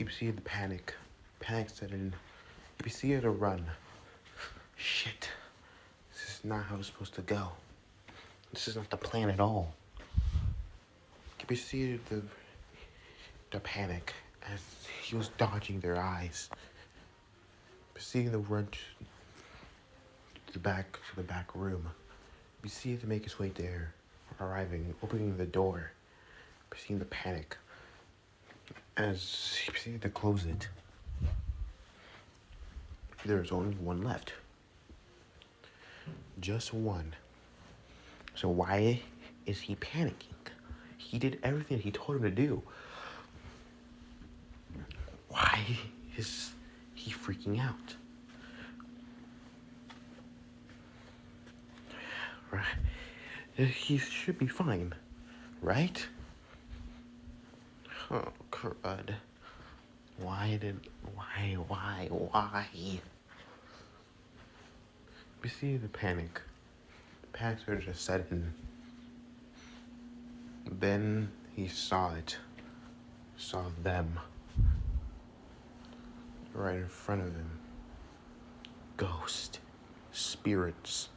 You see the panic. Panic set in. You see her to run. Shit. This is not how it's supposed to go. This is not the plan at all. You see the panic as he was dodging their eyes. Seeing the run to the back room. You see to make his way there, arriving, opening the door, seeing the panic as he proceeded to close it. There's only one left. Just one. So why is he panicking? He did everything he told him to do. Why is he freaking out? Right? He should be fine, right? Oh, crud. Why? You see the panic. Panic started to set in. Then he saw it. Saw them. Right in front of him. Ghost. Spirits.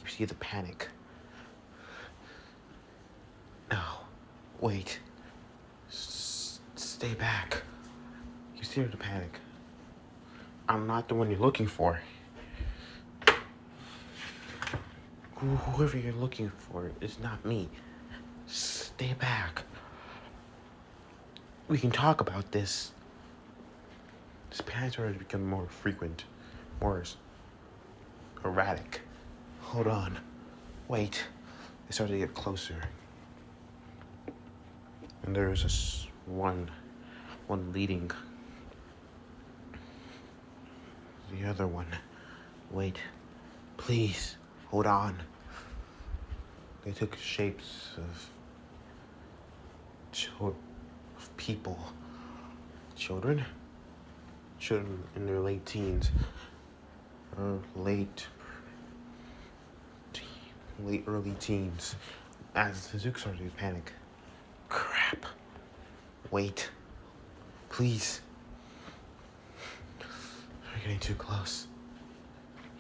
You see the panic. No. Wait. Stay back. You see the panic. I'm not the one you're looking for. Whoever you're looking for is not me. Stay back. We can talk about this. This panic started to become more frequent, more erratic. Hold on. Wait. They started to get closer. And there was one leading. The other one. Wait. Please. Hold on. They took shapes of people. Children in their late teens. Or early teens. As Suzuki started to panic. Crap. Wait. Please. We're getting too close.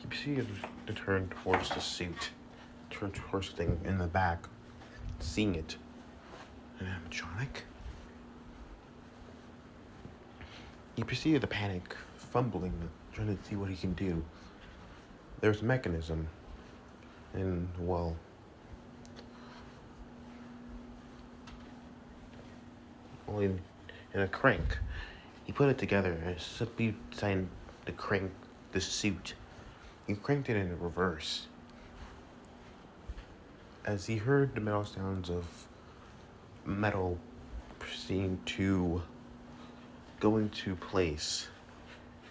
You see him to turn towards the suit. Turn towards the thing in the back. Seeing it. An animatronic. You perceive the panic, fumbling, trying to see what he can do. There's a mechanism. And, well, only in a crank. He put it together and simply decided to crank the suit. He cranked it in reverse. As he heard the metal sounds of metal proceeding to go into place,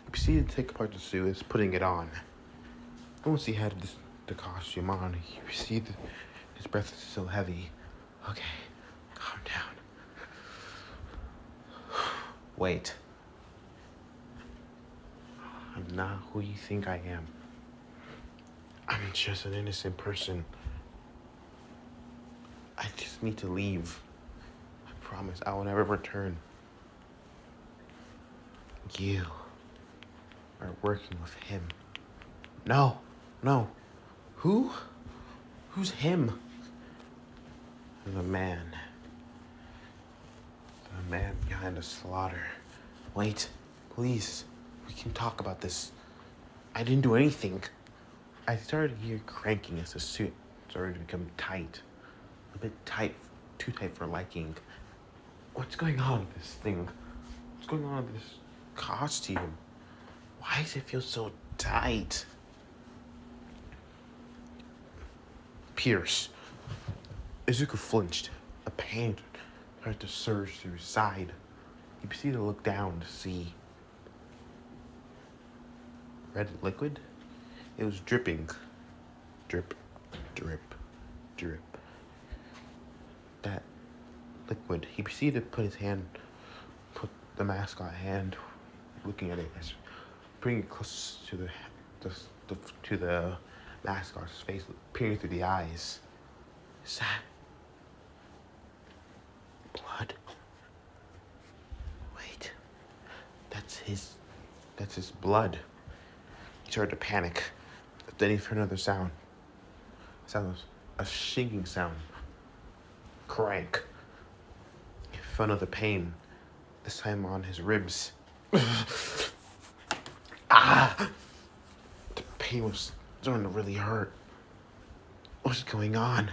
he proceeded to take apart the suit, putting it on. Once he had the costume on, he perceived his breath was so heavy. Okay, calm down. Wait. I'm not who you think I am. I'm just an innocent person. I just need to leave. I promise I will never return. You are working with him. No. Who? Who's him? The man behind the slaughter. Wait, please. We can talk about this. I didn't do anything. I started to hear cranking as the suit started to become tight. A bit tight, too tight for liking. What's going on with this thing? What's going on with this costume? Why does it feel so tight? Pierce. Izuku flinched. A pain started to surge through his side. You proceeded to look down to see red liquid. It was dripping. Drip, drip, drip. That liquid. He proceeded to put the mascot hand, looking at it, bringing it close to the mascot's face, peering through the eyes. Is that blood? That's his blood. He started to panic. Then he heard another sound. A shaking sound. Crank. He felt another pain. This time on his ribs. Ah! The pain was starting to really hurt. What's going on?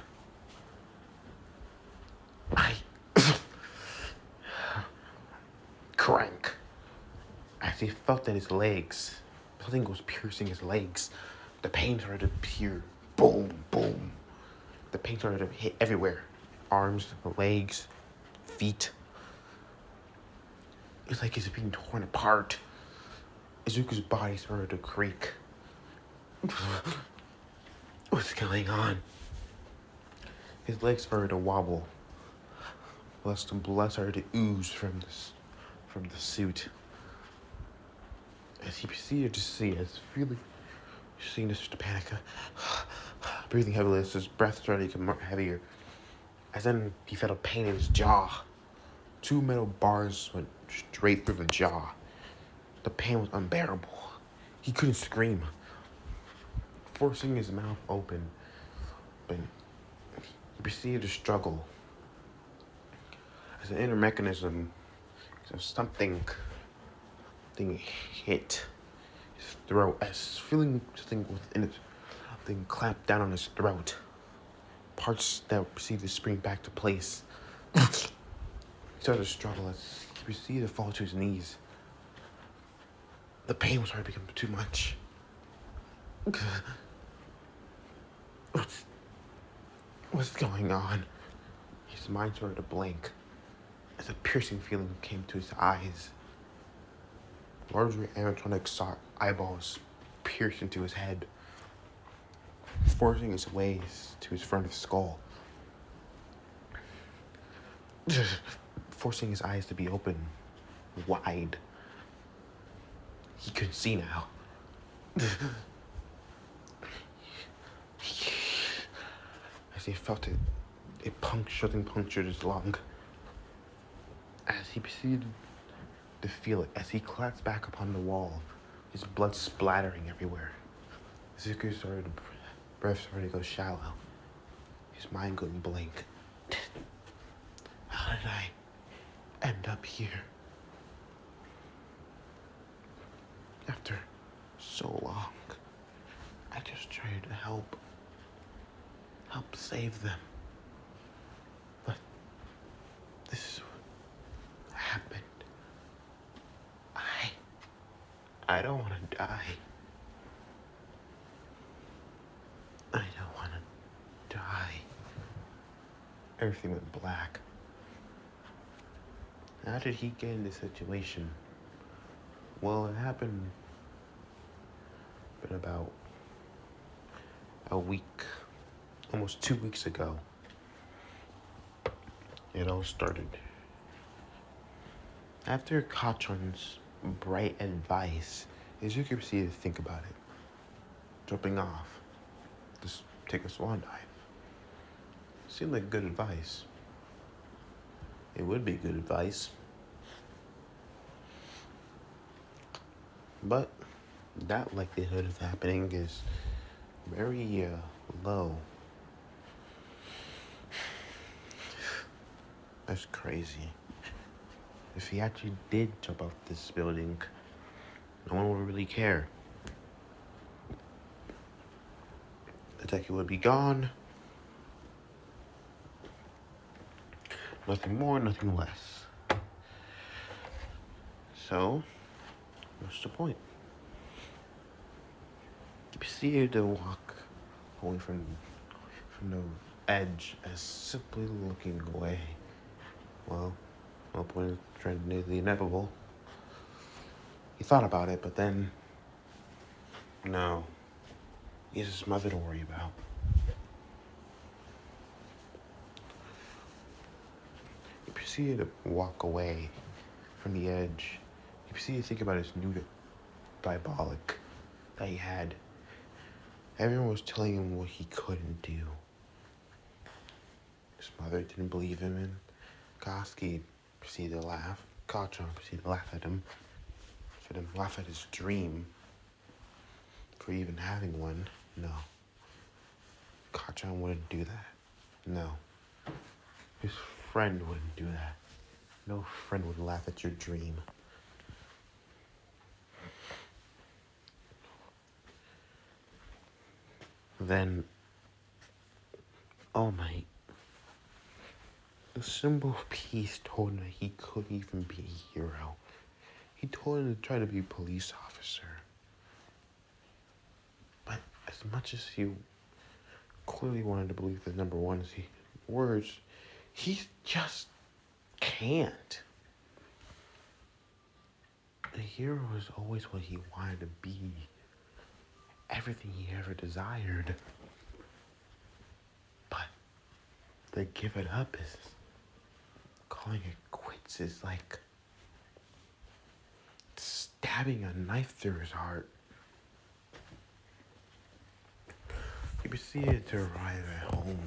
Crank. As he felt in his legs, something was piercing his legs. The pain started to appear. Boom, boom. The pain started to hit everywhere. Arms, legs, feet. It's like he's being torn apart. Izuku's body started to creak. What's going on? His legs started to wobble. The blood started to ooze from the suit. As he proceeded to see, seeing this to panic, breathing heavily as his breath started to become more heavier. As then he felt a pain in his jaw. 2 metal bars went straight through the jaw. The pain was unbearable. He couldn't scream. Forcing his mouth open, but he proceeded to struggle. As an inner mechanism, something hit his throat. As feeling something within it, thing clamped down on his throat. Parts that proceeded to spring back to place. He started to struggle as he proceeded to fall to his knees. The pain was starting to become too much. What's going on? His mind started to blank as a piercing feeling came to his eyes. Larger animatronic eyeballs pierced into his head, forcing his way to his front of his skull, forcing his eyes to be open, wide. He couldn't see now. As he felt it punctured his lung. As he proceeded to feel it, as he collapsed back upon the wall, his blood splattering everywhere. Zuku's breath started to go shallow. His mind going blank. How did I end up here? After so long, I just tried to help save them. But this is what happened. I don't want to die. I don't want to die. Everything went black. How did he get in this situation? Well, it happened about a week, almost 2 weeks ago. It all started. After Kachon's bright advice, Izuku proceeded to think about it. Jumping off. Just take a swan dive. Seemed like good advice. It would be good advice. But that likelihood of happening is very low. That's crazy. If he actually did jump off this building, no one would really care. The deku would be gone. Nothing more, nothing less. So, what's the point? You proceeded to walk away from the edge as simply looking away. Well, no point in trying to do the inevitable. He thought about it, but then, no. He has his mother to worry about. He proceeded to walk away from the edge. He proceeded to think about his new diabolic that he had. Everyone was telling him what he couldn't do. His mother didn't believe him, and Koski proceeded to laugh. Kachon proceeded to laugh at him. at him, laugh at his dream for even having one. No. Kachan wouldn't do that. No. His friend wouldn't do that. No friend would laugh at your dream. Then, All Might, the symbol of peace, told him that he could even be a hero. He told him to try to be a police officer. But as much as he clearly wanted to believe the number one words, he just can't. A hero is always what he wanted to be. Everything he ever desired. But to give it up is calling it quits is like stabbing a knife through his heart. He proceeded to arrive at home.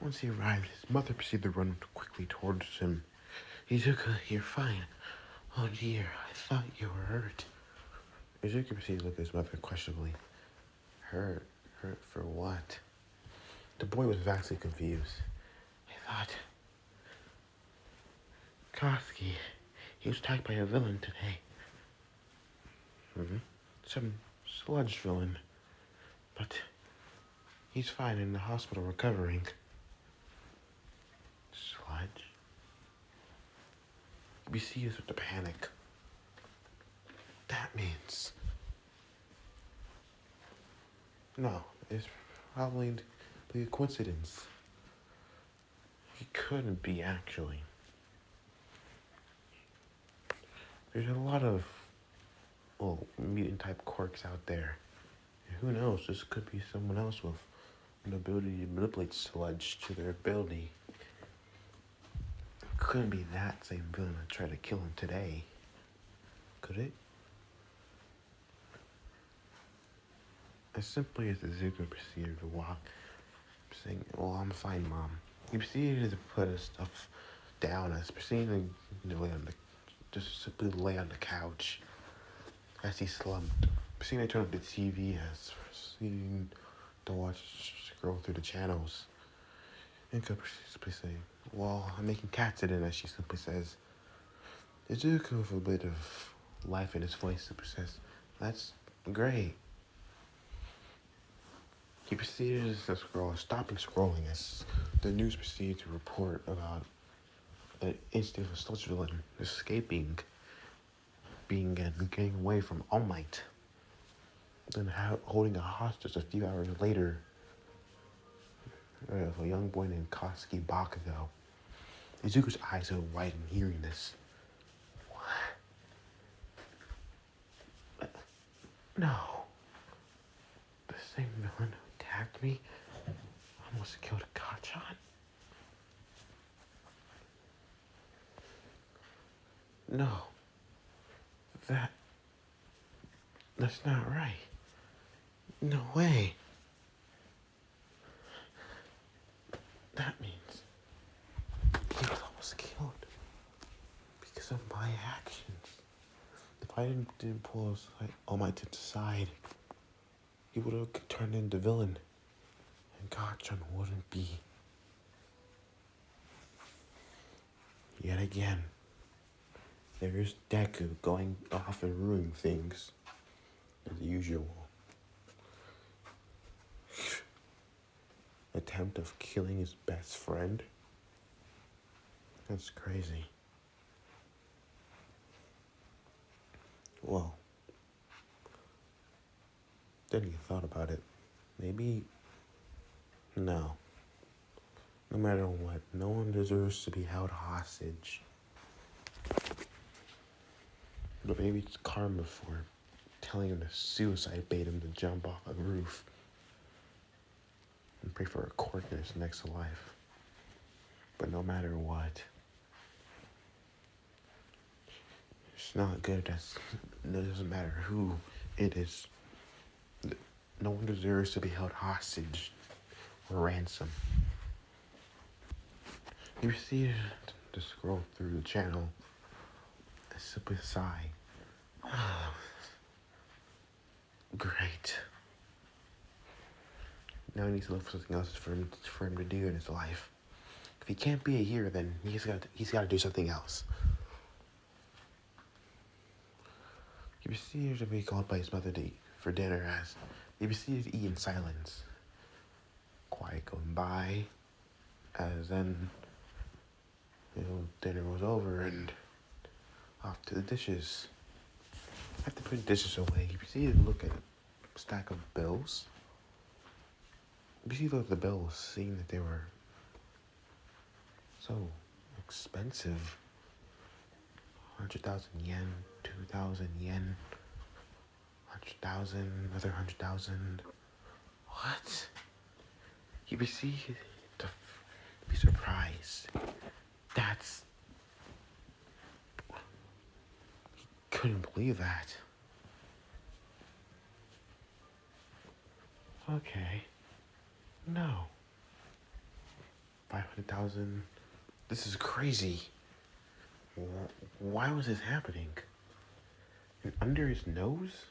Once he arrived, his mother proceeded to run quickly towards him. Izuku, you're fine. Oh dear, I thought you were hurt. Izuku proceeded to look at his mother questionably. Hurt? Hurt for what? The boy was vastly confused. I thought... Koski, he was attacked by a villain today. Some sludge villain. But he's fine in the hospital recovering. Sludge? We see us with the panic. That means... No, it's probably a coincidence. It couldn't be, actually. There's a lot of, mutant-type quirks out there. And who knows, this could be someone else with an ability to manipulate sludge to their ability. It couldn't be that same villain that tried to kill him today. Could it? As simply as Izuku proceeded to walk, saying, "Well, I'm fine, Mom." He proceeded to put his stuff down as proceeding to lay on the just simply lay on the couch as he slumped. Proceeding to turn on the TV as proceeding to scroll through the channels. Inka simply saying, "Well, I'm making cats in," as she simply says. Izuku, with a bit of life in his voice, simply says, "That's great." He proceeded to scroll, stopping scrolling as the news proceeded to report about an incident of a sludge villain escaping, getting away from All Might, then holding a hostage a few hours later of a young boy named Koski Bakugo. Izuku's eyes are wide in hearing this. What? No. The same villain who attacked me almost killed Kachan? No. That's not right. No way. That means he was almost killed because of my actions. If I didn't pull All Might to the side, he would have turned into villain, and Kachan wouldn't be. Yet again, there's Deku going off and ruining things, as usual. Attempt of killing his best friend? That's crazy. Well, then you thought about it. Maybe, no. No matter what, no one deserves to be held hostage. But maybe it's karma for telling him to suicide bait him to jump off a roof and pray for a quirk in his next life. But no matter what, it's not good. It doesn't matter who it is. No one deserves to be held hostage or ransom. He proceeded to scroll through the channel simply sigh. Great. Now he needs to look for something else for him to do in his life. If he can't be a hero, then he's got to do something else. He proceeded to be called by his mother to eat for dinner as they proceeded to eat in silence. Quiet going by, as then, dinner was over and off to the dishes. After putting dishes away, he proceeded to look at a stack of bills. He proceeded to look at the bills, seeing that they were so expensive. 100,000 yen, 2,000 yen, 100,000, another 100,000. What? He proceeded to be surprised. He couldn't believe that. Okay. No. 500,000. This is crazy. Why was this happening? And under his nose?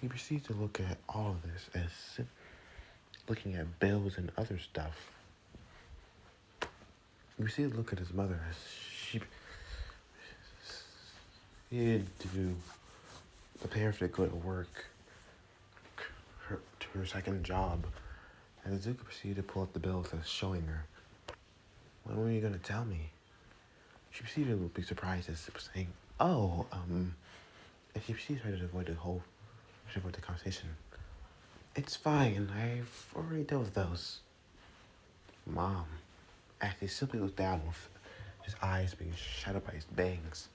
He proceeds to look at all of this as looking at bills and other stuff. He proceeds to look at his mother as she had to prepare to go to work, to her second job. And Izuku proceeded to pull up the bills as showing her. When were you going to tell me? She proceeded to be surprised as saying, and she proceeded to try to avoid the conversation. It's fine, I've already dealt with those. Mom, as he simply looked down with his eyes being shadowed by his bangs.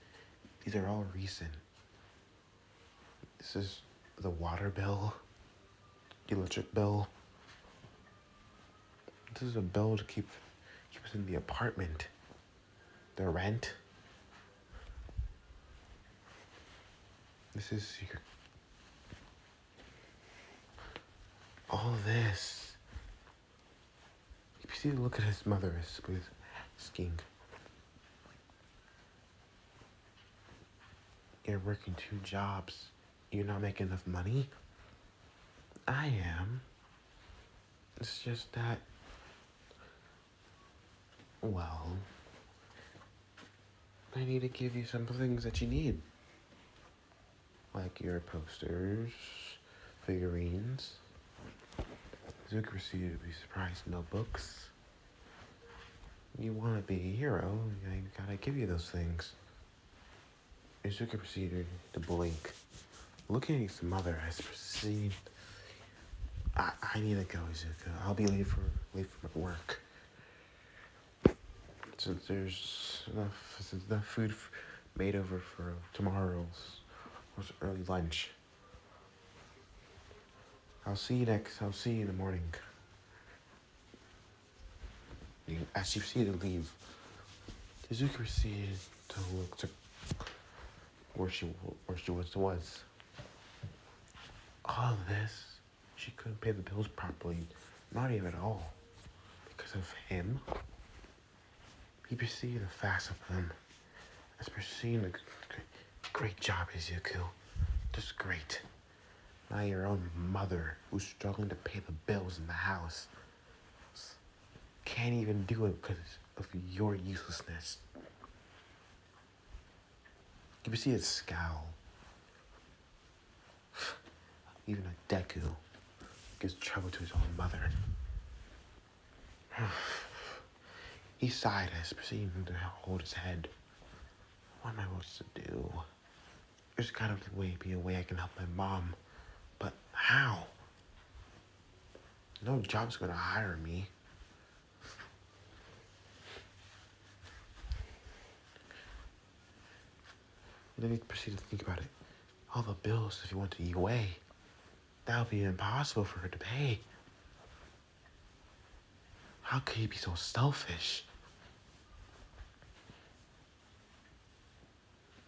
These are all recent. This is the water bill, the electric bill. This is a bill to keep us in the apartment. The rent. This is all this. You proceed to look at his mother with asking, you're working 2 jobs. You're not making enough money? I am. It's just that, well, I need to give you some things that you need. Like your posters, figurines. Zuka proceeded to be surprised notebooks. You want to be a hero, I gotta give you those things. Izuka proceeded to blink. Looking at his mother, I proceeded. I need to go, Izuka. I'll be late for my work. Since there's enough food made over for tomorrow's early lunch. I'll see you in the morning. As she proceeded to leave, Izuka proceeded to look to where she was. All of this, she couldn't pay the bills properly, not even at all, because of him. He proceeded to fast with them. As proceeding to great job, Izuku. Just great. Now your own mother, who's struggling to pay the bills in the house, can't even do it because of your uselessness. You see his scowl. Even a deku gives trouble to his own mother. He sighed as proceeding to hold his head. What am I supposed to do? There's gotta be a way I can help my mom. But how? No job's gonna hire me. And then he proceeded to think about it. All the bills if he went to UA, that would be impossible for her to pay. How could he be so selfish?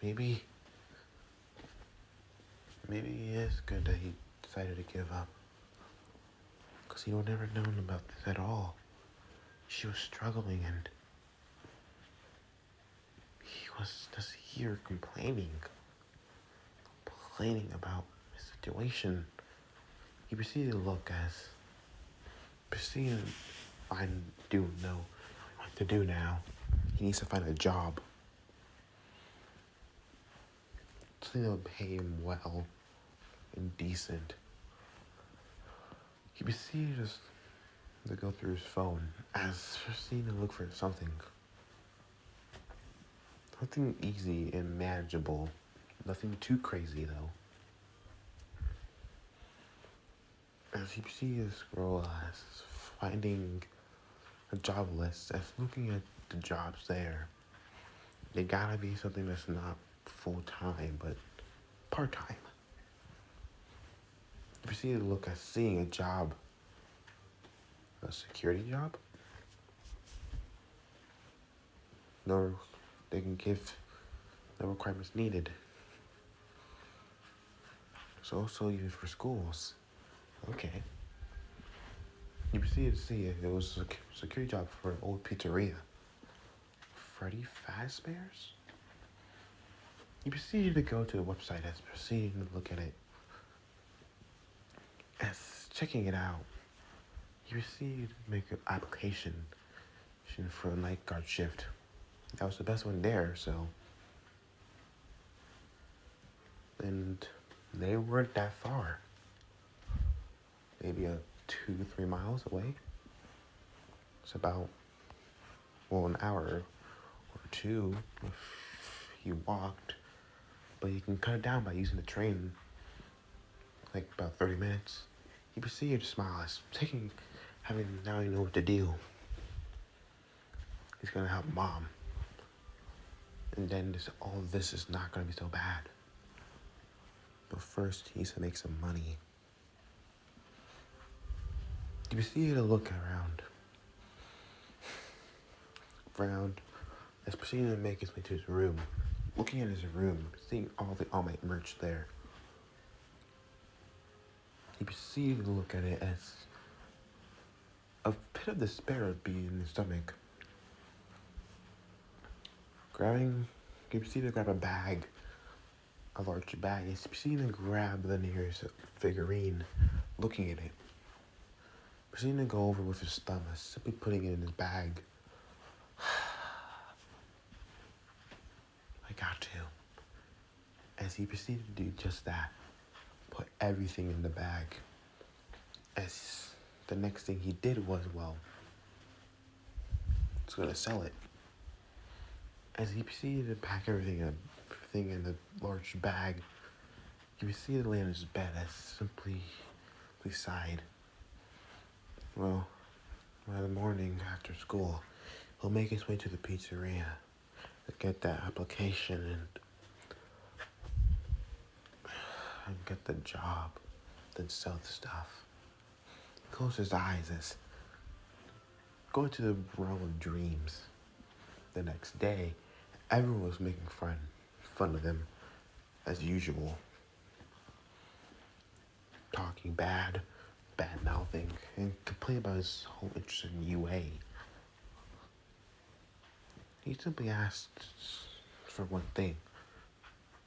Maybe it is good that he decided to give up. Because he would never known about this at all. She was struggling and was just here complaining about his situation. He proceeded to look as proceeded to know what to do now. He needs to find a job. Something that would pay him well and decent. He proceeded to go through his phone as proceeding to look for something. Something easy and manageable. Nothing too crazy though. As he proceeded to scroll as finding a job list, as looking at the jobs there, they gotta be something that's not full-time, but part-time. He proceeded to look at seeing a job, a security job. No, they can give no requirements needed. It's also used for schools. Okay. You proceeded to see it was a security job for an old pizzeria. Freddy Fazbear's? You proceeded to go to the website as proceeding to look at it. As checking it out, you proceeded to make an application for a night guard shift. That was the best one there, so. And they weren't that far. Maybe 2-3 miles away. It's about, an hour or two if you walked. But you can cut it down by using the train, like about 30 minutes. He proceeded to smile as now you know what to do. He's gonna help mom. And then all of this is not gonna be so bad. But first, he needs to make some money. He proceeded to look around, as proceeding to make his way to his room. Looking at his room, seeing all my merch there. He proceeded to look at it as a pit of despair would be in his stomach. He proceeded to grab a large bag. He proceeded to grab the nearest figurine, looking at it. Proceeding to go over with his thumb, simply putting it in his bag. I got to. As he proceeded to do just that, put everything in the bag. As the next thing he did was, he's gonna sell it. As he proceeded to pack everything in the large bag, he proceeded to lay on his bed as simply sighed. Well, by the morning after school, he'll make his way to the pizzeria to get that application and get the job, then sell the stuff. Close his eyes as going to the realm of dreams. The next day, everyone was making fun of him as usual. Talking bad mouthing, and complaining about his whole interest in UA. He simply asked for one thing.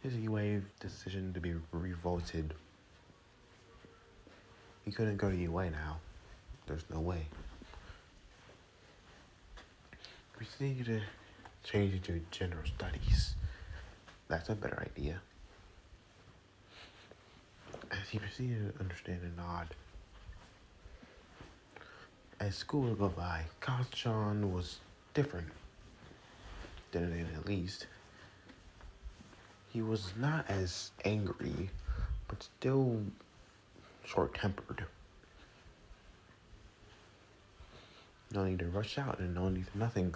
His UA decision to be revoted. He couldn't go to UA now. There's no way. He proceeded to change into general studies. That's a better idea. As he proceeded to understand and nod. As school would go by, Kachan was different. Then at least. He was not as angry, but still short-tempered. No need to rush out and no need to nothing.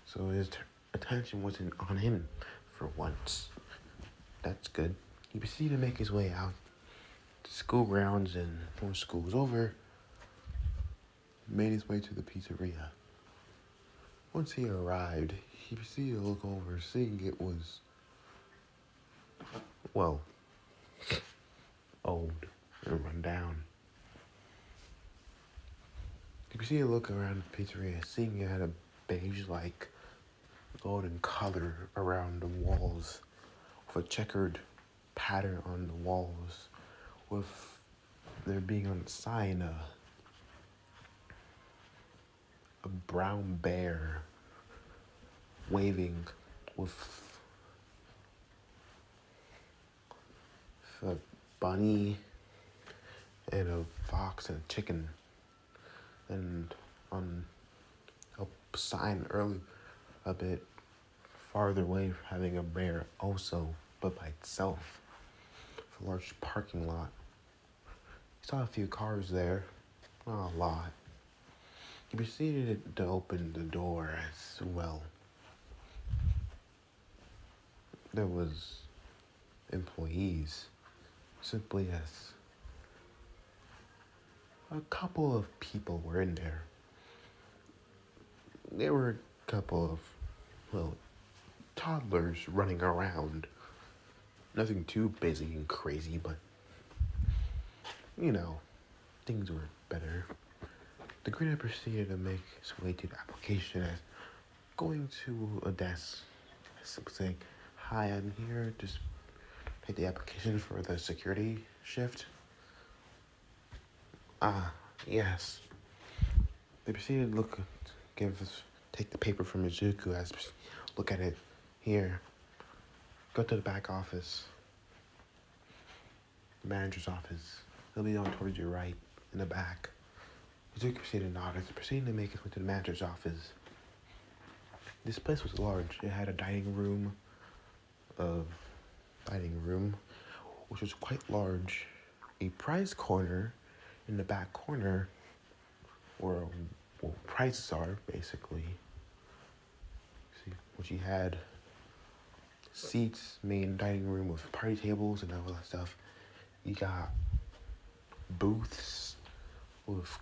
So his attention wasn't on him for once. That's good. He proceeded to make his way out to school grounds, and when school was over, made his way to the pizzeria. Once he arrived, he proceeded to look over, seeing it was, old and run down. He proceeded to look around the pizzeria, seeing it had a beige-like golden color around the walls, with a checkered pattern on the walls, with there being on the sign a brown bear waving with a bunny and a fox and a chicken, and on a sign early a bit farther away having a bear also, but by itself, a large parking lot. You saw a few cars there, not a lot. You proceeded to open the door as well. There was employees, simply as a couple of people were in there. There were a couple of, well, toddlers running around. Nothing too busy and crazy, but, you know, things were better. The greeter proceeded to make his way to the application as going to a desk, saying, "Hi, I'm here to take the application for the security shift." Ah, yes. They proceeded to take the paper from Izuku as look at it. Here, go to the back office, the manager's office. He'll be on towards your right in the back. Izuku proceeded to nod as he proceeded to make his way to the manager's office. This place was large. It had a dining room, which was quite large. A prize corner in the back corner, where prizes are, basically. See, which he had seats, main dining room with party tables and all that stuff. You got booths with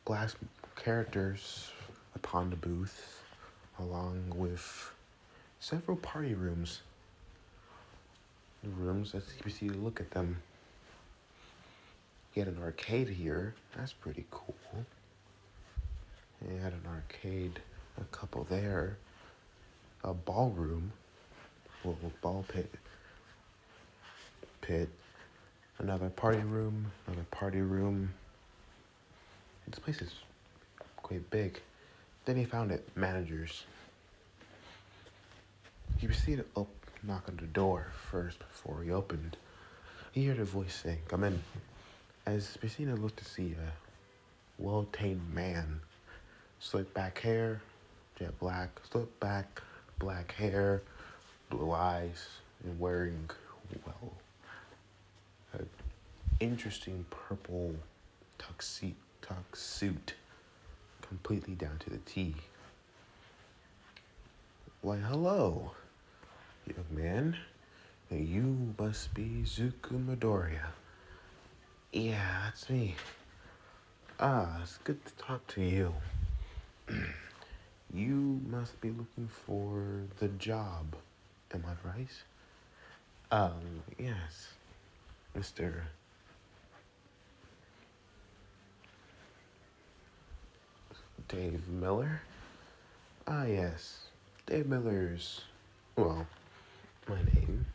glass characters upon the booth, along with several party rooms. The rooms, as you see, look at them. You had an arcade here. That's pretty cool. You had an arcade, a couple there. A ballroom, a little ball pit. Another party room. This place is quite big. Then he found it, managers. He proceeded to knock on the door first before he opened. He heard a voice saying, "Come in." As Piscina looked to see a well-tamed man, slick back hair, jet black, black hair, blue eyes, and wearing, well, an interesting purple tux suit, completely down to the T. "Why, hello, young man. You must be Zuku Midoriya." "Yeah, that's me." "Ah, it's good to talk to you. You must be looking for the job, am I right?" Yes, Mr. Dave Miller." "Ah, yes, Dave Miller's, well, my name."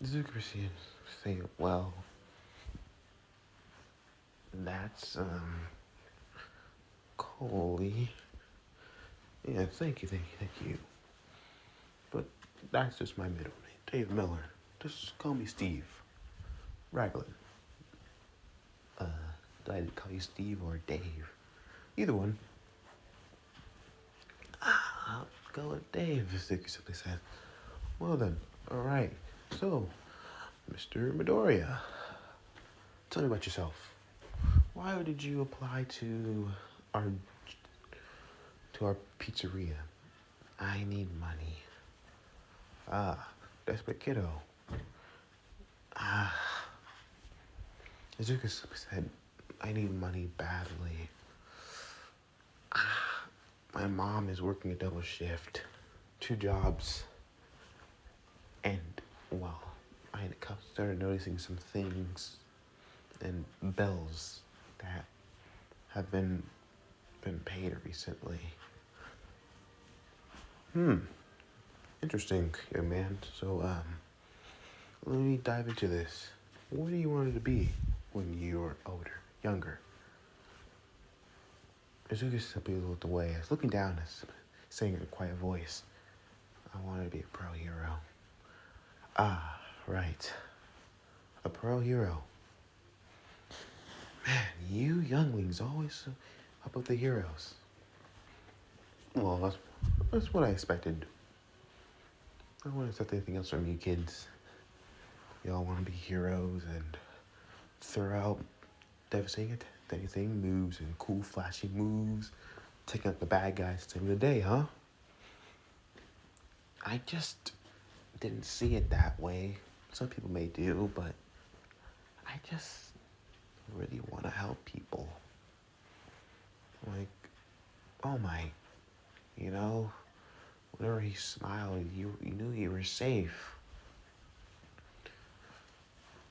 Zuko proceeds to say, "Well, that's, Coley." "Yeah, thank you. But that's just my middle name, Dave Miller. Just call me Steve. Raglan. Did I call you Steve or Dave? Either one." "I'll go with Dave," Zuko simply said. "Well then, alright. So, Mr. Midoriya, tell me about yourself. Why did you apply to our pizzeria?" "I need money." "Ah, desperate kiddo." Izuku said, "I need money badly. My mom is working a double shift, 2 jobs, and, well, I started noticing some things and bells that have been been paid recently. Interesting, young man. So, let me dive into this. What do you want to be when you were older, younger? Azuka simply looked away, as looking down, as saying in a quiet voice, I wanted to be a pro hero. Ah, right. A pro hero. Man, you younglings always up with the heroes. Well, that's what I expected. I wouldn't expect anything else from you kids. Y'all want to be heroes and throw out devastating moves and cool, flashy moves, taking out the bad guys to save the day, huh? I just didn't see it that way. Some people may do, but I just really want to help people. Like, oh my, you know, whenever he smiled, you knew you were safe.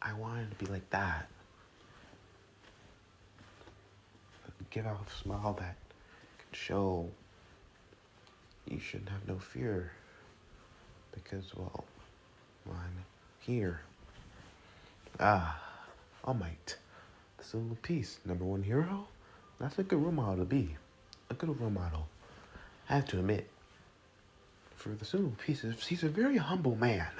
I wanted to be like that. Give out a smile that can show you shouldn't have no fear. Because, well, I'm here. Ah, All Might. The Symbol of Peace. Number one hero? That's a good role model to be. A good role model. I have to admit, for the Symbol of Peace, he's a very humble man.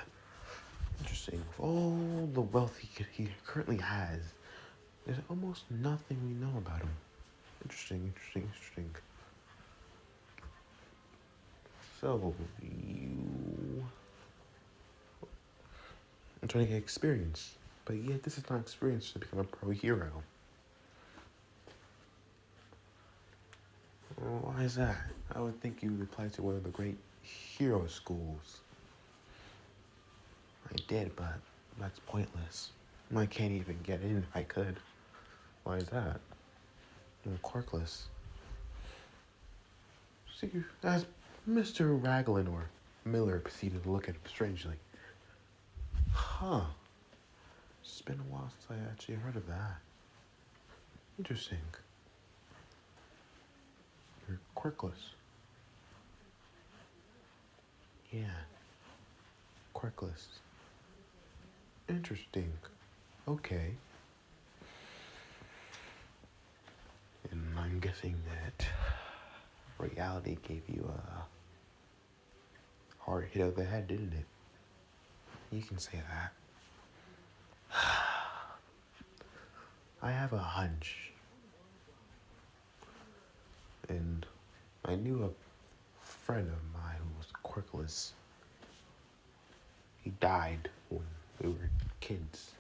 Interesting. With all the wealth he currently has, there's almost nothing we know about him. Interesting. So, I'm trying to get experience, but yet this is not experience to become a pro hero. Well, why is that? I would think you would apply to one of the great hero schools. I did, but that's pointless. I can't even get in if I could. Why is that? I'm quirkless. See, as Mr. Raglan or Miller proceeded to look at him strangely. Huh. It's been a while since I actually heard of that. Interesting. You're quirkless. Yeah. Quirkless. Interesting. Okay. And I'm guessing that reality gave you a hard hit of the head, didn't it? You can say that. I have a hunch. And I knew a friend of mine who was quirkless. He died when we were kids.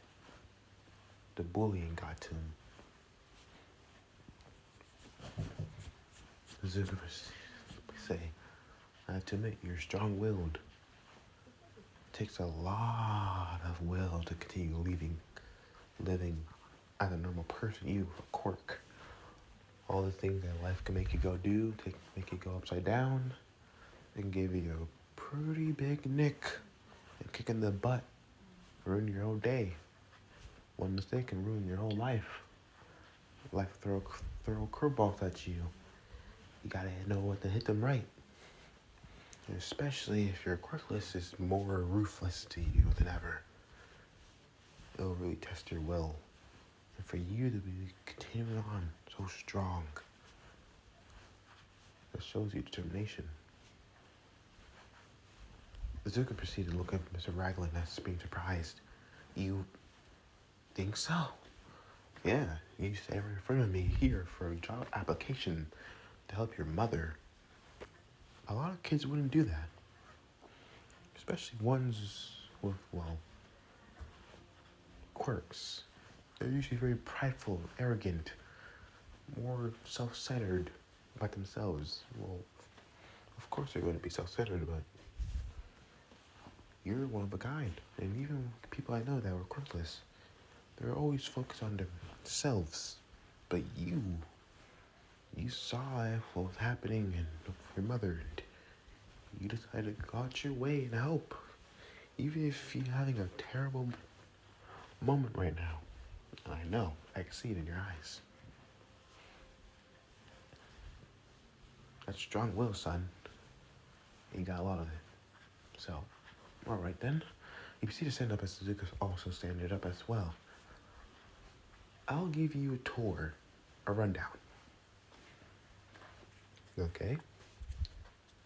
The bullying got to him. Zoomers say, I have to admit, you're strong-willed. It takes a lot of will to continue living as a normal person. You, a quirk. All the things that life can make you go do, make you go upside down. It can give you a pretty big nick and kick in the butt. Ruin your whole day. One mistake can ruin your whole life. Life throw curveballs at you. You gotta know what to hit them right. And especially if your quirkless is more ruthless to you than ever. It'll really test your will. And for you to be continuing on so strong, that shows you determination. Azuka proceeded to look at Mr. Raglan as being surprised. You think so? Yeah, you stay right in front of me here for a job application to help your mother. A lot of kids wouldn't do that. Especially ones with, well, quirks. They're usually very prideful, arrogant, more self-centered about themselves. Well, of course they're going to be self-centered, but you're one of a kind. And even people I know that were quirkless, they're always focused on themselves. But you saw what was happening and your mother, and you decided to go out your way and help. Even if you're having a terrible moment right now. And I know, I can see it in your eyes. That's strong will, son. You got a lot of it. So, alright then. You see to stand up as Suzuka also standing up as well. I'll give you a tour, a rundown. Okay?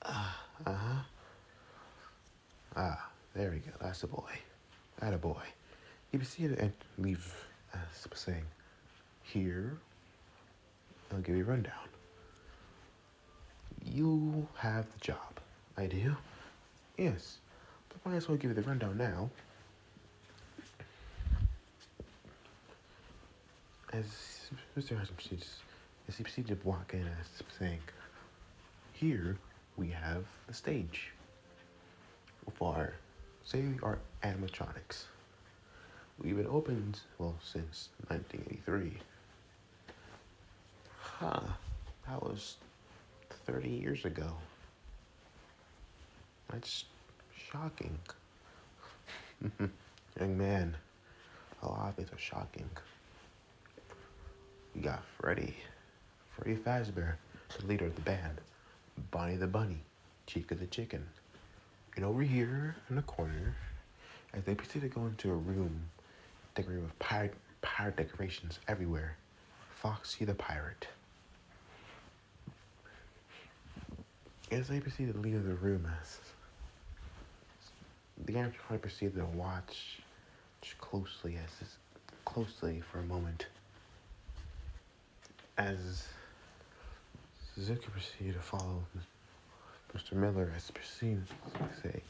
Uh-huh. There we go. That's the boy. That a boy. You see it and leave as saying, here, I'll give you a rundown. You have the job. I do? Yes. But might as well give you the rundown now. As Mr. Hudson proceeds, as he proceeds to walk in as saying, here we have the stage for state-of-the-art animatronics. We've been opened, well, since 1983. That was 30 years ago. That's shocking. Young man, a lot of things are shocking. You got Freddy Fazbear, the leader of the band, Bonnie the Bunny, Chica the Chicken. And over here in the corner, as they proceed to go into a room decorated with pirate decorations everywhere, Foxy the Pirate. As they proceed to leave the room, as the animatronic proceeded to watch closely for a moment, as Suzuki proceeded to follow Mr. Miller as proceeded to say,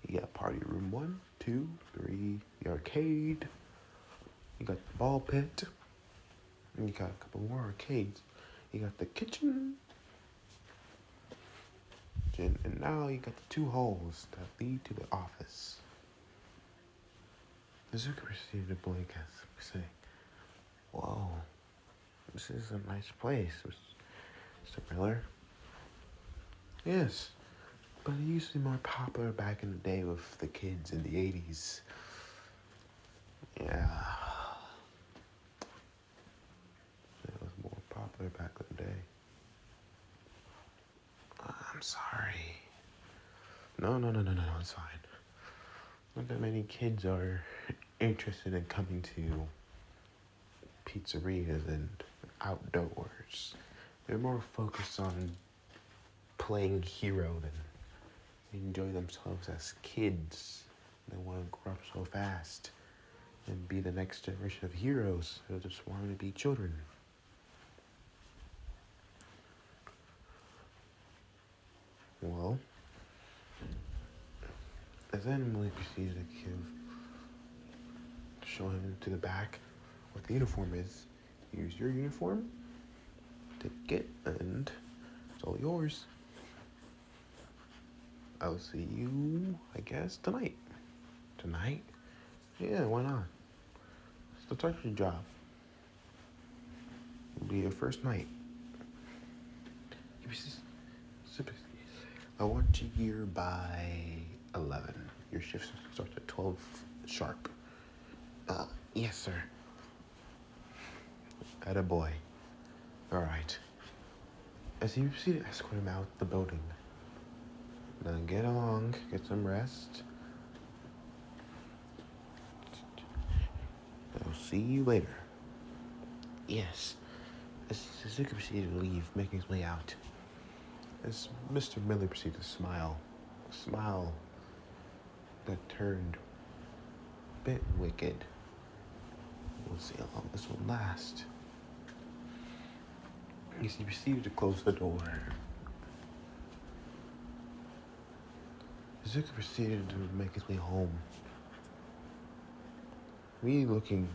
you got party room 1, 2, 3, the arcade, you got the ball pit, and you got a couple more arcades. You got the kitchen, and now you got the 2 holes that lead to the office. Suzuki proceeded to blink as saying, whoa, this is a nice place, Mr. Miller. Yes, but it used to be more popular back in the day with the kids in the 80s. Yeah. It was more popular back in the day. I'm sorry. No, it's fine. Not that many kids are interested in coming to pizzerias and outdoors. They're more focused on playing hero than enjoy themselves as kids. They want to grow up so fast and be the next generation of heroes. They just want to be children. Well, as Emily proceeded to show him to the back what the uniform is, here's your uniform, ticket, and it's all yours. I'll see you, I guess, tonight. Tonight? Yeah, why not? It's the your job. It'll be your first night. I want you here by 11. Your shift starts at 12 sharp. Yes, sir. Attaboy. Alright. As you proceed to escort him out the building. Now get along, get some rest. I'll see you later. Yes. As Suzuki proceeded to leave, making his way out. As Mr. Miller proceeded to smile. A smile that turned a bit wicked. We'll see how long this will last. As he proceeded to close the door. Suzuki proceeded to make his way home. Me looking,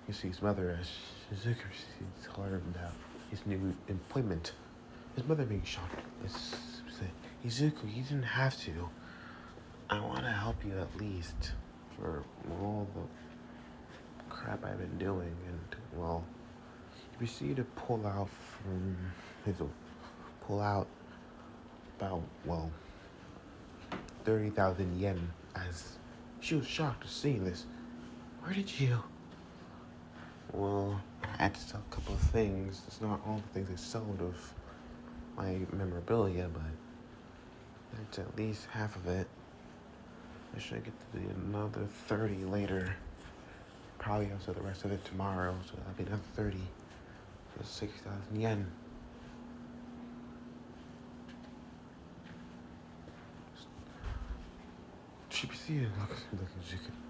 you see his mother as Suzuki proceeded to tell her about his new employment. His mother being shocked. Said, Izuku, you didn't have to. I want to help you at least for all the crap I've been doing. And, well, he proceeded to pull out about, 30,000 yen as she was shocked to see this. Where did you? Well, I had to sell a couple of things. It's not all the things I sold of my memorabilia, but that's at least half of it. I should get to another 30 later. Probably also the rest of it tomorrow, so that'll be another 30. So 6,000 yen. Shibuya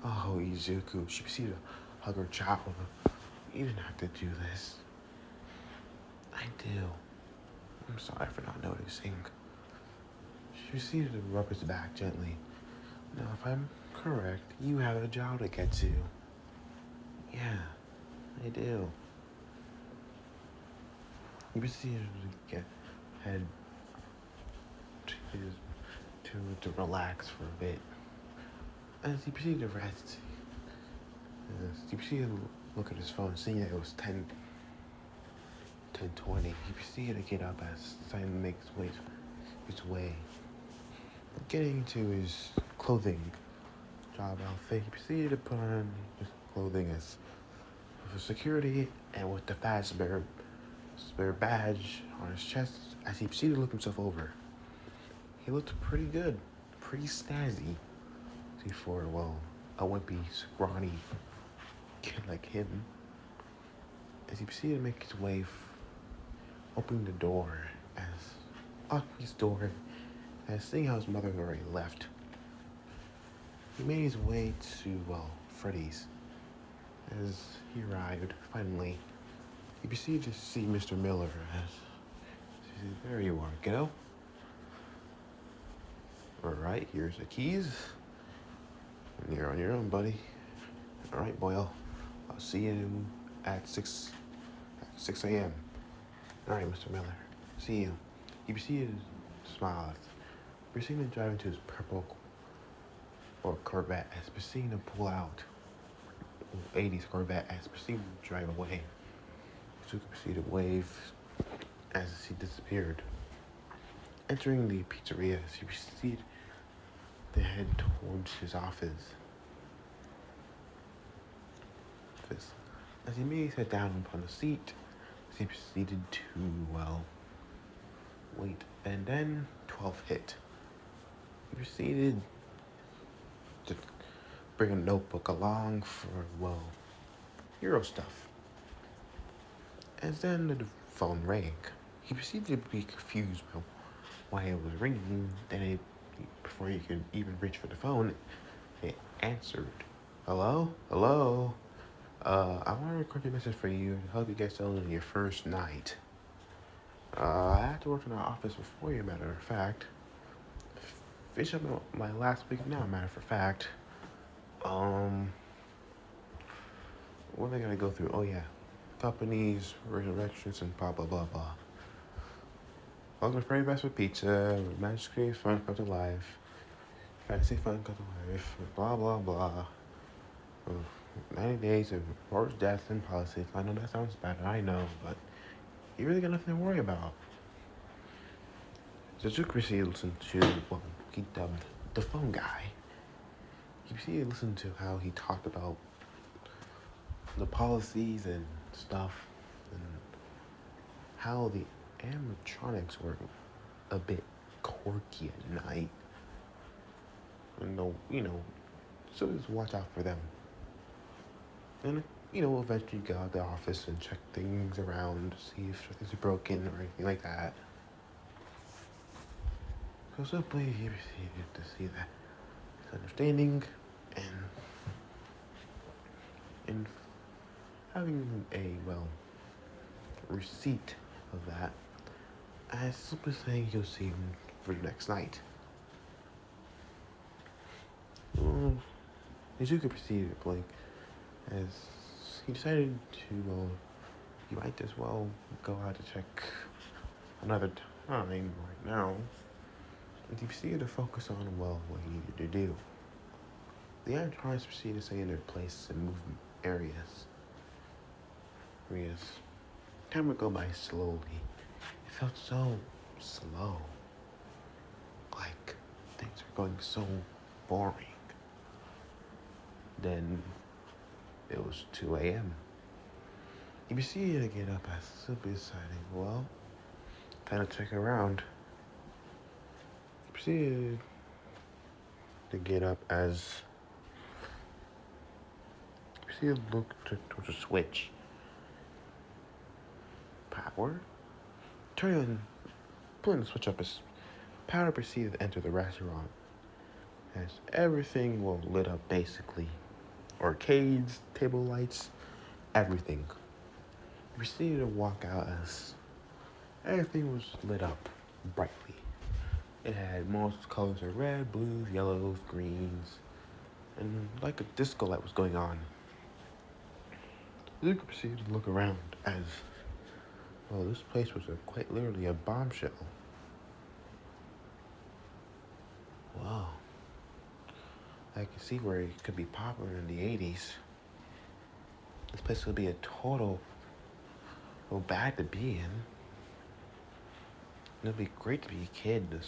oh, Izuku. Shibuya hug her child. You didn't have to do this. I do. I'm sorry for not noticing. Shibuya to rub his back gently. Now, if I'm correct, you have a job to get to. Yeah, I do. Shibuya to head to relax for a bit. As he proceeded to rest, he proceeded to look at his phone, seeing that it was 10:20. He proceeded to get up as Simon makes his way. Getting to his clothing job outfit, he proceeded to put on his clothing as for security and with the Fazbear badge on his chest as he proceeded to look himself over. He looked pretty good, pretty snazzy for, well, a wimpy, scrawny kid like him. As he proceeded to make his way, opening the door, as seeing how his mother had already left. He made his way to, well, Freddy's. As he arrived, finally, he proceeded to see Mr. Miller as, there you are, kiddo. Alright, here's the keys. And you're on your own, buddy. Alright, boyo. I'll see you at 6 a.m. Alright, Mr. Miller. See you. He proceeded to smile. Proceeding to drive into his purple Corvette as proceeding to pull out 80s Corvette as proceeding to drive away. Suzuki proceeded to wave as he disappeared. Entering the pizzeria as he proceeded to head towards his office. As he made his head down upon the seat, as he proceeded to, well, wait, and then 12 hit. He proceeded to bring a notebook along for, well, hero stuff. As then the phone rang. He proceeded to be confused about why it was ringing. Then before he could even reach for the phone, it answered. Hello? Hello? I want to record a message for you to help you get settled in your first night. I had to work in our office before you, matter of fact. Finish up my last week now, matter of fact. What am I gonna go through? Oh yeah. Companies, resurrections, and blah blah blah blah. Welcome to Freddy Best with Pizza, Magic Fun Comes to Life, Fantasy Fun Comes to Life, blah blah blah. 90 days of worst deaths and policies. I know that sounds bad, I know, but you really got nothing to worry about. Suzuki proceeded to listen to what he dubbed the phone guy. He proceeded to listen to how he talked about the policies and stuff, and how the animatronics were a bit quirky at night. And so just watch out for them. And, eventually go out the office and check things around, see if things are broken or anything like that. So simply he proceeded to see that his understanding and having a, well, receipt of that, as simply saying he'll see him for the next night. Izuku proceeded to blink as he decided to, he might as well go out to check another time right now. And he proceeded to focus on, well, what he needed to do. The animatronics proceeded to stay in their place and move areas. Time would go by slowly. It felt so slow. Like things were going so boring. Then it was 2 a.m. He proceeded to get up as simply deciding, well, Kind of check around. He proceeded to get up as he proceeded to look towards the switch. Power. Turning on, pulling the switch up as Power proceeded to enter the restaurant. As everything was lit up basically. Arcades, table lights, everything. He proceeded to walk out as everything was lit up brightly. It had most colors of red, blues, yellows, greens, and like a disco light was going on. Zuko proceeded to look around as, well, this place was quite literally a bombshell. Wow. I can see where it could be popular in the 80s. This place would be a total bad to be in. It'd be great to be a kid,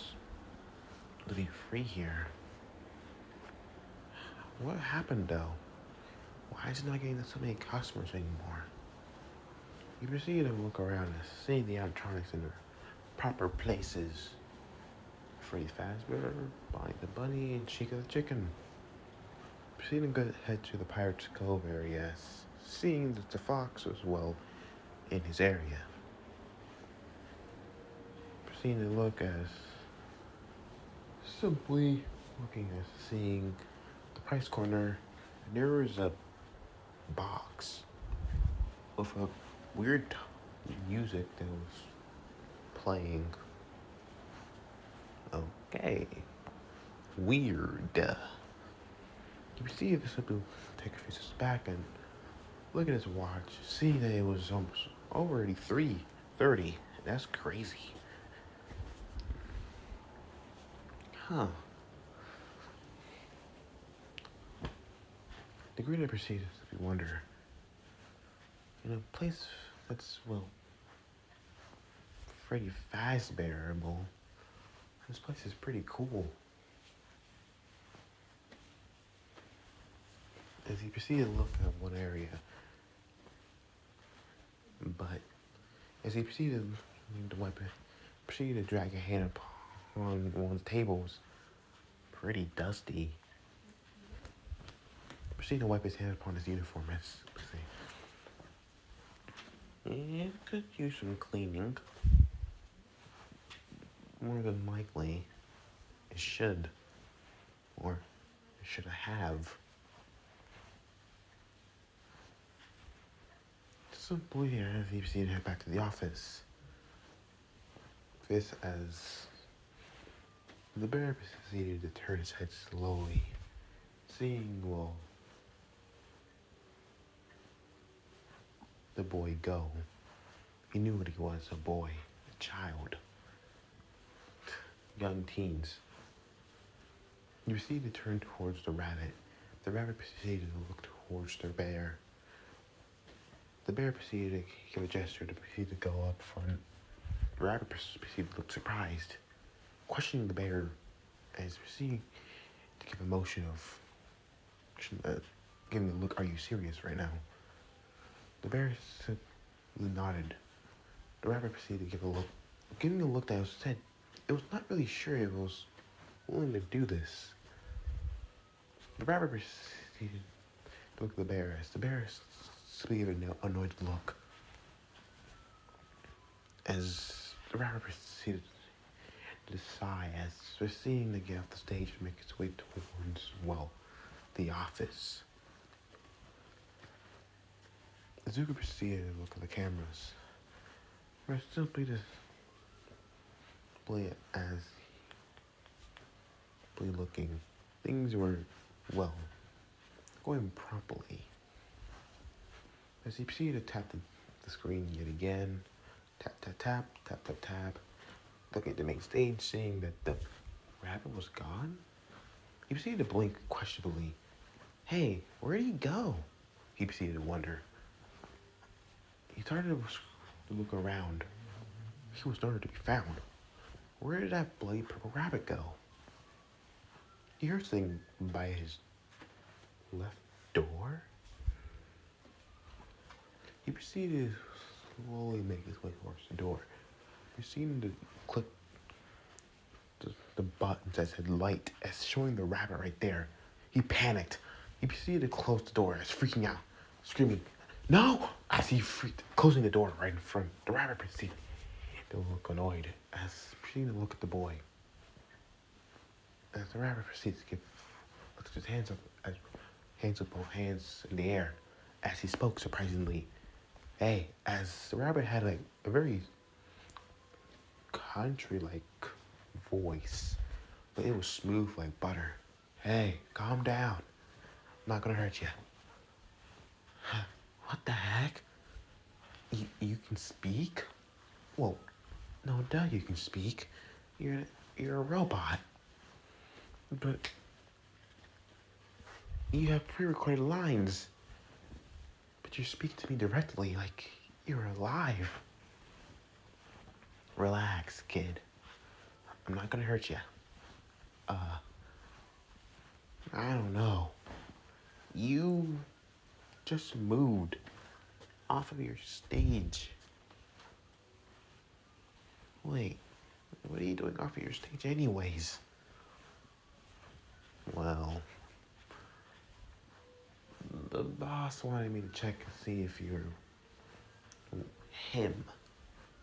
to be free here. What happened though? Why is it not getting so many customers anymore? You proceed to look around and see the electronics in their proper places. Freddy Fazbear, Bonnie the Bunny, and Chica the Chicken. Proceeding to head to the Pirates Cove area, seeing that the fox was well in his area. Proceeding to look as simply looking at seeing the price corner. There was a box with a weird music that was playing. Okay. Weird. You see this up to take a few steps back and look at his watch. See that it was almost already 3:30. That's crazy. Huh. The greeter proceeded to wonder. In a place that's, well, Freddy Fazbearable, this place is pretty cool. As he proceeded to look at one area, but as he proceeded to wipe it, proceeded to drag a hand upon one of the tables, pretty dusty. Proceeded to wipe his hand upon his uniform as it could use some cleaning. More than likely, it should, or it should have. Simply as he proceeded to head back to the office. This as the bear proceeded to turn his head slowly, seeing, well, the boy go. He knew what he was, a boy, a child, young teens. He proceeded to turn towards the rabbit. The rabbit proceeded to look towards the bear. The bear proceeded to give a gesture to proceed to go up front. The rabbit proceeded to look surprised, questioning the bear as proceeding to give a motion of giving the look, are you serious right now? The bear nodded. The rabbit proceeded to give a look, giving a look that said it was not really sure it was willing to do this. The rabbit proceeded to look at the bear as the bear gave an annoyed look. As the rabbit proceeded to sigh as proceeding to get off the stage and make its way towards, well, the office. Zuko proceeded to look at the cameras. Or simply to play it as looking. Things were, well, going properly. As he proceeded to tap the screen yet again, tap, tap, tap, tap, tap, tap, looking at the main stage, seeing that the rabbit was gone. He proceeded to blink questionably. Hey, where did he go? He proceeded to wonder. He started to look around. He was nowhere to be found. Where did that bloody purple rabbit go? He heard something by his left door. He proceeded to slowly make his way towards the door. proceeding to click the buttons that said light as showing the rabbit right there. He panicked. He proceeded to close the door as freaking out, screaming, "No!" as he freaked, closing the door right in front. The rabbit proceeded to look annoyed as proceeding to look at the boy. As the rabbit proceeds to lift his hands up, both hands in the air, as he spoke surprisingly. Hey, as the rabbit had like a very country-like voice, but it was smooth like butter. Hey, calm down. I'm not gonna hurt you. What the heck? You can speak? Well, no duh, you can speak. You're a robot. But you have pre-recorded lines. But you're speaking to me directly like you're alive. Relax, kid. I'm not gonna hurt you. I don't know. You just moved off of your stage. Wait, what are you doing off of your stage anyways? Well, the boss wanted me to check and see if you're him.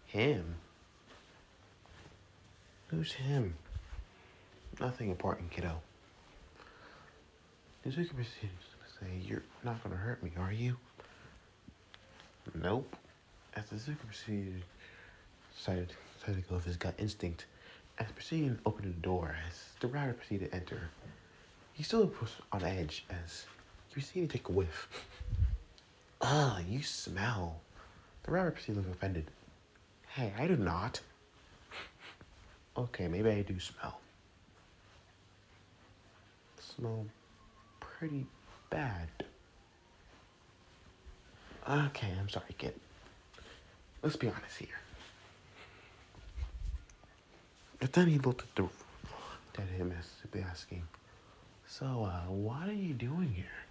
Him? Who's him? Nothing important, kiddo. Nezuka proceeds to say, "You're not gonna hurt me, are you?" Nope. As Nezuka decided to go with his gut instinct, as proceeding to open the door, as the rabbit proceeded to enter, he still was on edge as he proceeded to take a whiff. You smell. The rabbit proceeded to look offended. Hey, I do not. Okay, maybe I do smell. Smell pretty bad. Okay, I'm sorry, kid. Let's be honest here. But then he looked at him as if asking, "So, what are you doing here?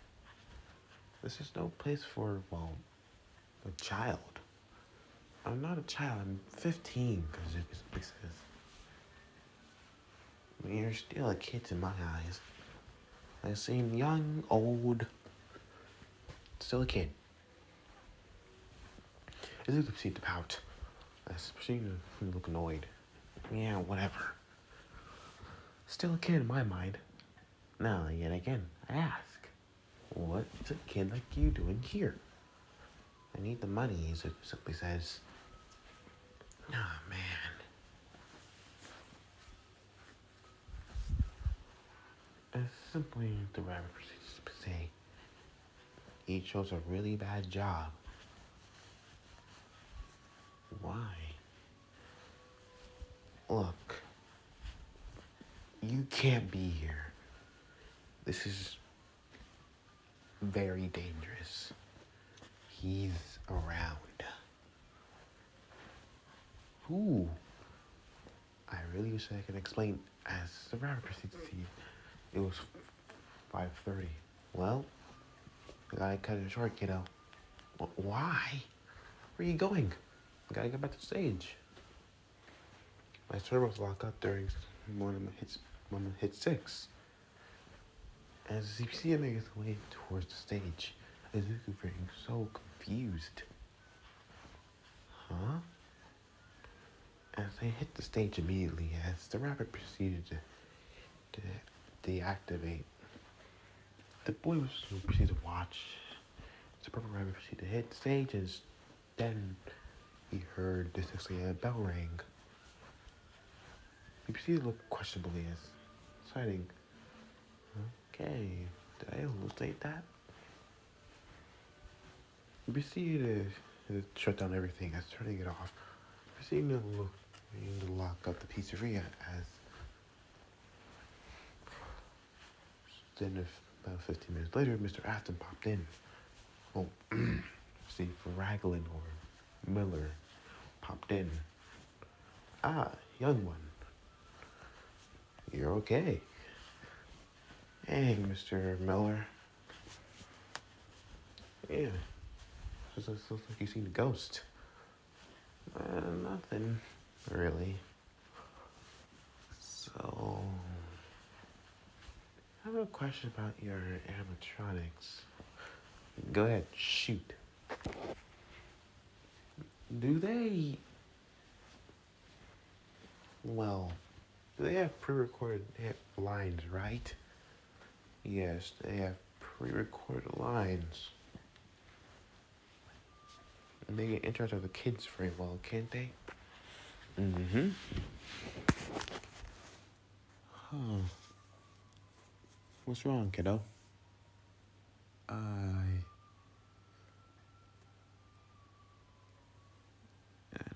This is no place for, well, a child. I'm not a child, I'm 15, Kazuki says. I mean, you're still a kid in my eyes. I seem young, old, still a kid." Kazuki proceeded to pout, as proceeded to look annoyed. Yeah, whatever. Still a kid in my mind. Now, yet again, I ask, what is a kid like you doing here? I need the money, Izuku simply says. Oh, man. As simply the rabbit proceeds to say, he chose a really bad job. Why? Look, you can't be here. This is very dangerous. He's around. Who? I really wish I could explain. As the rabbit proceeds to see, it was 5:30. Well, I gotta cut it short, kiddo. Why? Where are you going? I gotta get back to the stage. My servos lock up during one of hit 6. As you see him make his way towards the stage, Izuku being so confused. Huh? As they hit the stage immediately, as the rabbit proceeded to deactivate, the boy proceeded to watch. The purple rabbit proceeded to hit the stage, and then he heard distinctly a bell ring. He proceeded to look questionably as deciding, okay, did I hallucinate that? He proceeded to shut down everything as turning it off. He proceeded to lock up the pizzeria as then about 15 minutes later, Mr. Aston popped in. Oh, Steve Raglan or Miller popped in. Ah, young one. You're okay. Hey, Mr. Miller. Yeah. Looks like you seen a ghost. Nothing. really. So, I have a question about your animatronics. Go ahead, shoot. Do they, well, do they have pre-recorded lines, right? Yes, they have pre-recorded lines. And they get interact with the kids very well, can't they? Mm-hmm. Huh. What's wrong, kiddo? I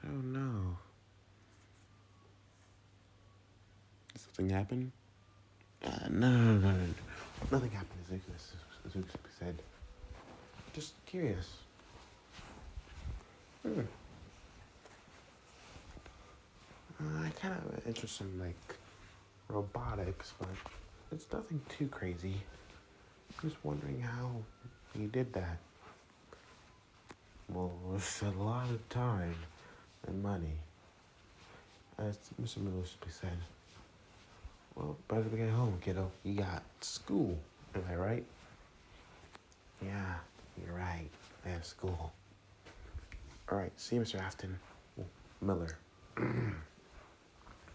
don't know. Did something happen? No. Nothing happened, as Zeus said. Just curious. I kind of have an interest in, like, robotics, but it's nothing too crazy. Just wondering how you did that. Well, it's a lot of time and money. As Mr. Miller said, well, by the time we get home, kiddo, you got school. Am I right? Yeah, you're right. I have school. All right, see you, Mr. Afton. Well, Miller.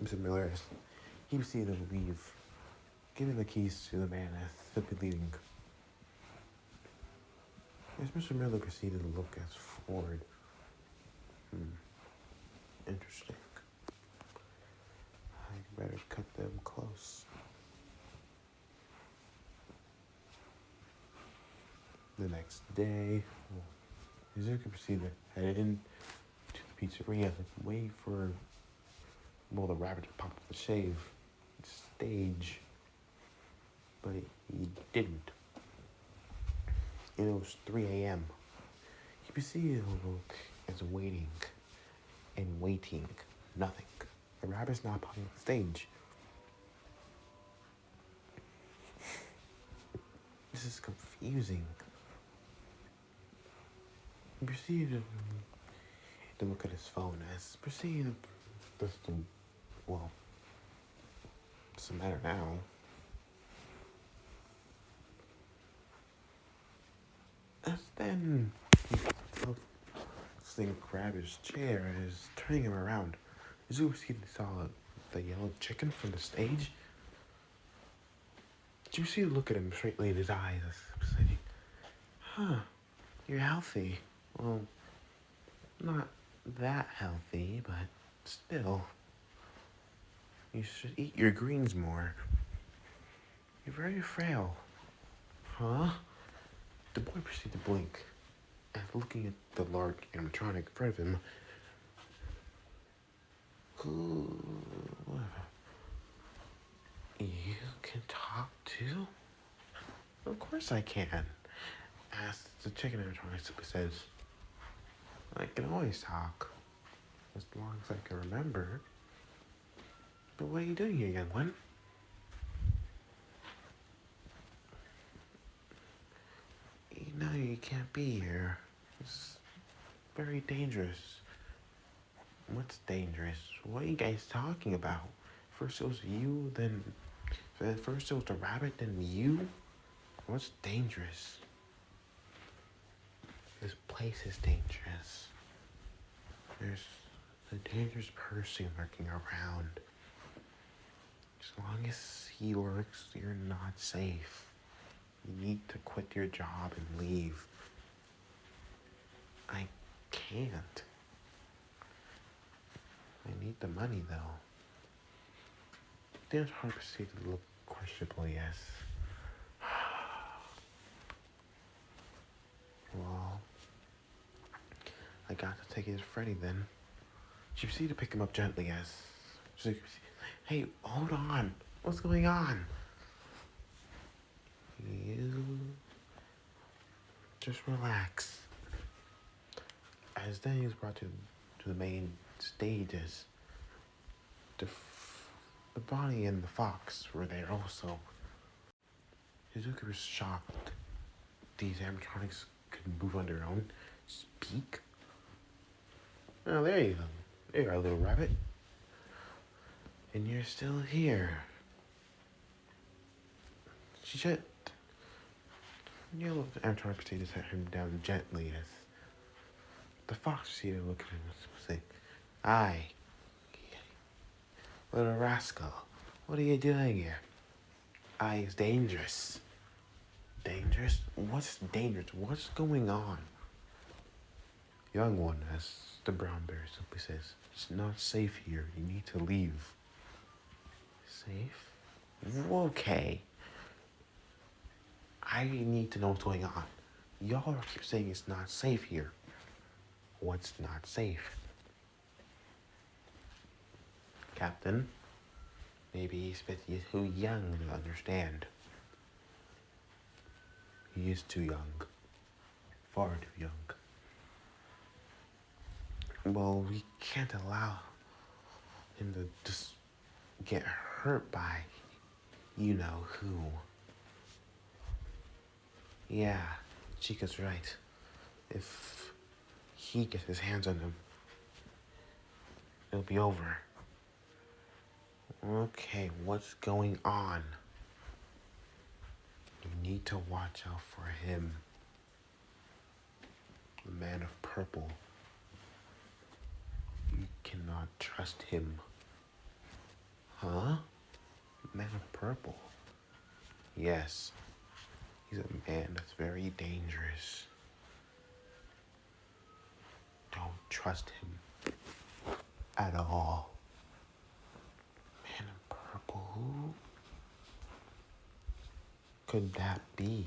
Mr. Miller, he proceeded to leave, giving the keys to the man as he'll be leaving. As Mr. Miller proceeded to look as forward. Interesting. I better cut them close. The next day, Izuka proceeded to head in to the pizzeria, wait for the rabbit to pop up the stage, but he didn't. And it was 3 a.m. He proceeded to look as waiting and waiting, nothing. The rabbit's not popping up the stage. This is confusing. He proceeded to look at his phone as proceeded to, well, doesn't matter now. As then he felt this thing grab his chair and is turning him around. Izuku saw the yellow chicken from the stage. Did you see the look at him straightly in his eyes? Saying, huh, you're healthy. Well, not that healthy, but still. You should eat your greens more. You're very frail. Huh? The boy proceeded to blink, and looking at the large animatronic in front of him. You can talk too? Of course I can. As the chicken animatronic simply says, I can always talk, as long as I can remember. But what are you doing here, young one? You know you can't be here. It's very dangerous. What's dangerous? What are you guys talking about? First it was you, then... First it was the rabbit, then you? What's dangerous? This place is dangerous. There's a dangerous person lurking around. As long as he lurks, you're not safe. You need to quit your job and leave. I can't. I need the money, though. The animatronic proceeded to look questionably as... Well, I got to take it to Freddy then. She proceeded to pick him up gently as... Hey, hold on. What's going on? You... Just relax. As then he was brought to the main stages. The Bonnie and the Fox were there also. Shizuka was shocked. These animatronics could move on their own. Speak? Oh, there you go. There you are, little rabbit. And you're still here. Shit. Yellow Antar potato set him down gently as the fox proceeded to look at him and say, "Aye, little rascal, what are you doing here? Aye, it's dangerous." Dangerous? What's dangerous? What's going on? Young one, as the brown bear simply says, "It's not safe here. You need to leave." Safe? Okay. I need to know what's going on. Y'all keep saying it's not safe here. What's not safe? Captain, maybe he's a bit too young to understand. He is too young. Far too young. Well, we can't allow him to just get hurt by you know who. Yeah, Chica's right. If he gets his hands on him, it'll be over. Okay, what's going on? You need to watch out for him. The man of purple. You cannot trust him. Huh? Man of purple? Yes. He's a man that's very dangerous. Don't trust him at all. Man in purple? Who could that be?